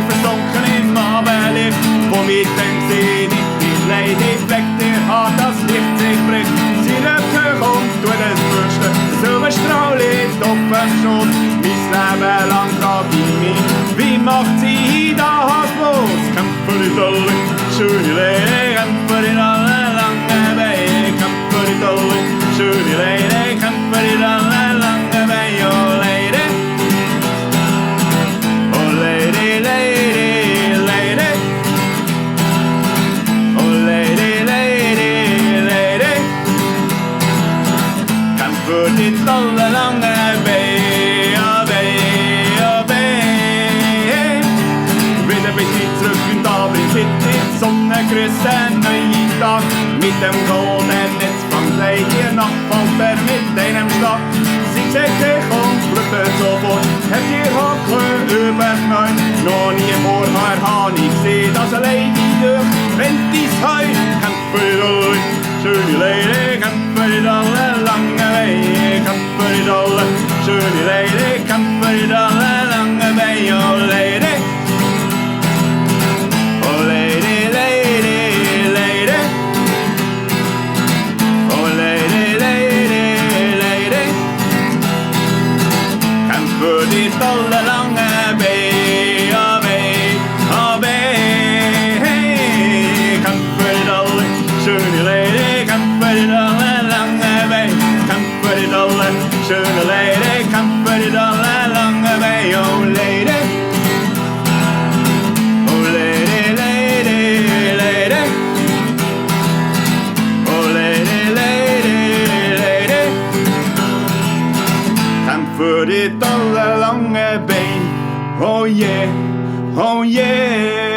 versunken im Abendlicht. Von weitem seh ich die Lady weg, der hat das Licht sich bricht. Sie rückt hoch und tut es fürchten, der Silberstrahl liegt auf dem Schoß. Mein Leben lang frag ich mich, wie macht sie da haslos? Kämpfer die Tolle, schöne Lady, kämpfer die alle lange Beine. Kämpfer die Tolle, schöne Lady, kämpfer die alle lange Beine. Oh Lady, oh Lady, Lady, Lady. Oh Lady, Lady, Lady. Kämpfer die Tolle lange Beine. Sonne grüßt den neuen Tag. Mit dem goldenen Netz vom See hier nach fällt mit einem Schlag. Sie sieht dich und flüchtet sofort, hat ihr Haken über Neun. Noch nie vorher hab ich gesehen, dass eine Lady durchrennt ins Heu. Kämpfer die alle, schöne Lady, kämpfer die alle lange Wege. Kämpfer die alle, schöne Lady, kämpfer die alle lange Wege. Oh Lady, oh Lady, Lady, Lady. Oh Lady, Lady, Lady. Kämpfer die tolle lange Beine, oh Beine, oh Beine. Kämpfer die tolle, schöne Lady, kämpfer die tolle lange Beine. Kämpfer die tolle, schöne Lady, kämpfer die tolle lange Beine, oh Lady. Voor dit alle lange been, oh yeah, oh yeah.